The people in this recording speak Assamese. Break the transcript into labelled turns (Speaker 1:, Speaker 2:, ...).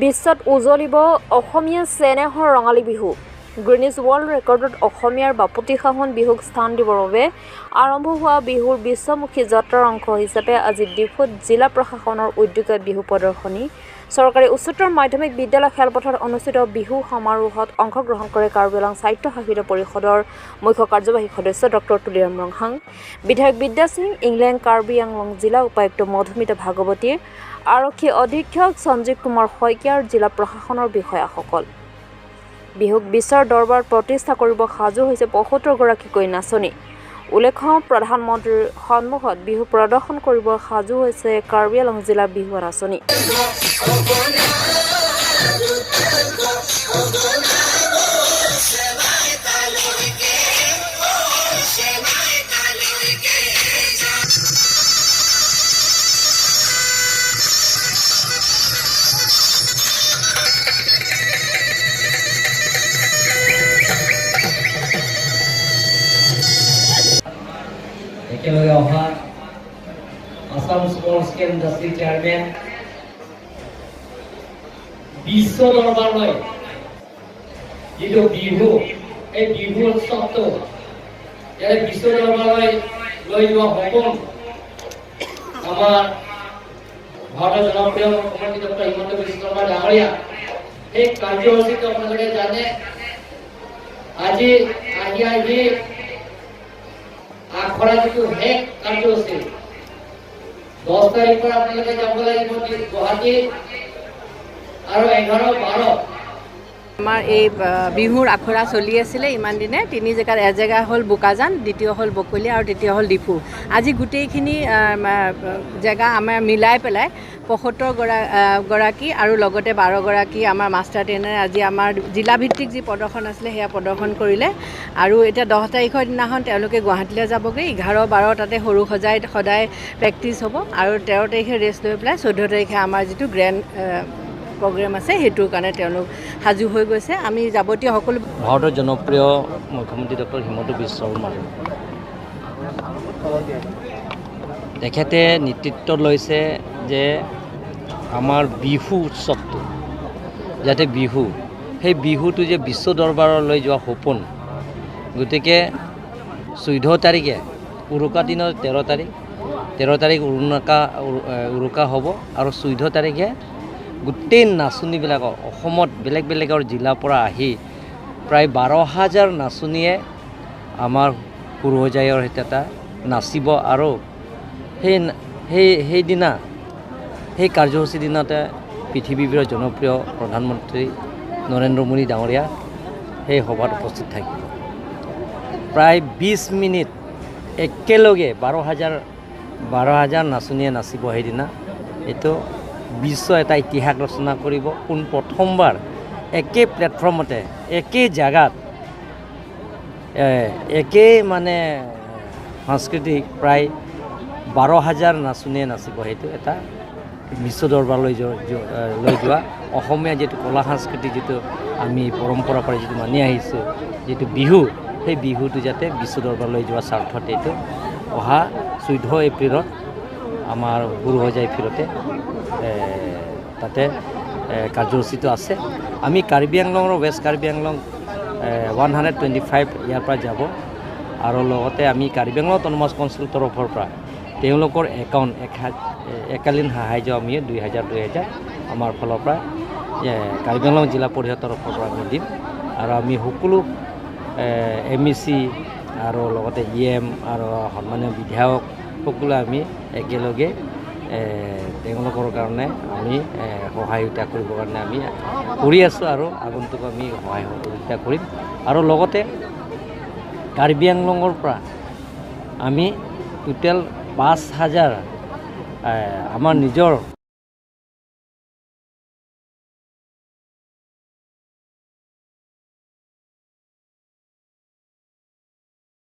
Speaker 1: বিশ্বত উজ্বলিব অসমীয়া চেনেহৰ ৰঙালী বিহু। গ্ৰীনিছ ৱৰ্ল্ড ৰেকৰ্ডত অসমীয়াৰ বাপতিসাহোন বিহুক স্থান দিবৰ বাবে আৰম্ভ হোৱা বিহুৰ বিশ্বমুখী যাত্ৰাৰ অংশ হিচাপে আজি ডিফুত জিলা প্ৰশাসনৰ উদ্যোগত বিহু প্ৰদৰ্শনী। চৰকাৰী উচ্চতৰ মাধ্যমিক বিদ্যালয় খেলপথাৰত অনুষ্ঠিত বিহু সমাৰোহত অংশগ্ৰহণ কৰে কাৰ্বি আংলং সাহিত্য সাহিত্য পৰিষদৰ মুখ্য কাৰ্যবাহী সদস্য ডক্টৰ তুলিৰাম ৰংহাং, বিধায়ক বিদ্যা সিং, ইংলেণ্ড কাৰ্বি আংলং জিলা উপায়ুক্ত মধুমিতা ভাগৱতী, আৰক্ষী অধীক্ষক সঞ্জীৱ কুমাৰ শইকীয়া আৰু জিলা প্ৰশাসনৰ বিষয়াসকল। বিহুক বিশ্বৰ দৰবাৰত প্ৰতিষ্ঠা কৰিব সাজু হৈছে ৭৫গৰাকীকৈ নাচনী। উল্লেখ্য, প্ৰধানমন্ত্ৰীৰ সন্মুখত বিহু প্ৰদৰ্শন কৰিব সাজু হৈছে কাৰ্বি আংলং জিলা বিহু নাচনী।
Speaker 2: একেলগে অহা Assam sports scale industry chairman বিশ্ব দৰবাৰলৈ যিটো বিহু, এই বিহু উৎসৱটো ইয়াৰে বিশ্ব দৰবাৰলৈ লৈ যোৱা সপোন আমাৰ ভাৰতৰ জনপ্ৰিয় মুখ্যমন্ত্ৰী ডক্টৰ হিমন্ত বিশ্ব শৰ্মা ডাঙৰীয়া। এই কাৰ্যসূচীটো আপোনালোকে জানে, আজি আহি আখৰা যিটো শেষ কাৰ্যসূচী 10 তাৰিখৰ পৰা আপোনালোকে যাব লাগিব গুৱাহাটী আৰু 11-12
Speaker 3: আমাৰ এই বিহুৰ আখৰা চলি আছিলে ইমান দিনে। তিনি জেগাত, এজেগা হ'ল বোকাজান, দ্বিতীয় হ'ল বকলি আৰু তৃতীয় হ'ল ডিফু। আজি গোটেইখিনি জেগা আমাৰ মিলাই পেলাই ৭৫গৰাকী আৰু লগতে 12গৰাকী আমাৰ মাষ্টাৰ ট্ৰেইনাৰে আজি আমাৰ জিলাভিত্তিক যি প্ৰদৰ্শন আছিলে সেয়া প্ৰদৰ্শন কৰিলে। আৰু এতিয়া 10 তাৰিখৰ দিনাখন তেওঁলোকে গুৱাহাটীলৈ যাবগৈ। 11-12 তাতে সৰু সজাই সদায় প্ৰেক্টিছ হ'ব আৰু 13 তাৰিখে ৰেষ্ট লৈ পেলাই 14 তাৰিখে আমাৰ যিটো গ্ৰেণ্ড প্ৰগ্ৰেম আছে সেইটোৰ কাৰণে তেওঁলোক সাজু হৈ গৈছে। আমি যাৱতীয় সকলো
Speaker 2: ভাৰতৰ জনপ্ৰিয় মুখ্যমন্ত্ৰী ডক্টৰ হিমন্ত বিশ্ব শৰ্মা তেখেতে নেতৃত্ব লৈছে যে আমাৰ বিহু উৎসৱটো যাতে সেই বিহুটো যে বিশ্ব দৰবাৰলৈ যোৱা সপোন। গতিকে 14 তাৰিখে উৰুকা দিনৰ 13 তাৰিখ উৰুকা হ'ব আৰু 14 তাৰিখে গোটেই নাচনীবিলাকৰ অসমত বেলেগ বেলেগৰ জিলাৰ পৰা আহি প্ৰায় 12,000 নাচনীয়ে আমাৰ সুৰজাইৰ সৈতে নাচিব। আৰু সেইদিনা সেই কাৰ্যসূচীৰ দিনতে পৃথিৱীৰ জনপ্ৰিয় প্ৰধানমন্ত্ৰী নৰেন্দ্ৰ মোদী ডাঙৰীয়া সেই সভাত উপস্থিত থাকিব। প্ৰায় 20 মিনিট একেলগে 12,000 নাচনীয়ে নাচিব সেইদিনা। এইটো বিশ্ব এটা ইতিহাস ৰচনা কৰিব। প্ৰথমবাৰ একে প্লেটফৰ্মতে, একে জেগাত, একে সাংস্কৃতিক প্ৰায় 12,000 নাচনীয়ে নাচিব। সেইটো এটা বিশ্ব দৰবাৰলৈ যোৱা অসমীয়া যিটো কলা সংস্কৃতি, যিটো আমি পৰম্পৰা পৰা যিটো মানি আহিছোঁ, যিটো বিহু, সেই বিহুটো যাতে বিশ্ব দৰবাৰলৈ যোৱা স্বাৰ্থত এইটো অহা 14 এপ্ৰিলত আমাৰ গুৰুহজাই ফিৰতে তাতে কাৰ্যসূচীটো আছে। আমি কাৰ্বি আংলঙৰ ৱেষ্ট কাৰ্বি আংলং 125 ইয়াৰ পৰা যাব আৰু লগতে আমি কাৰ্বি আংলং অট'নমাছ কাউন্সিলৰ তৰফৰ পৰা তেওঁলোকৰ একাউণ্ট একালীন সাহাৰ্য আমি 2000 আমাৰ ফালৰ পৰা কাৰ্বি আংলং জিলা পৰিষদৰ তৰফৰ পৰা আমি দিম। আৰু আমি সকলো MEC আৰু লগতে EM আৰু সন্মানীয় বিধায়ক সকলো আমি একেলগে তেওঁলোকৰ কাৰণে আমি সহায়তা কৰিবৰ কাৰণে আমি কৰি আছোঁ আৰু আগন্তুক আমি সহায় সহযোগিতা কৰিম। আৰু লগতে কাৰ্বি আংলঙৰ পৰা আমি টোটেল 5,000 আমাৰ নিজৰ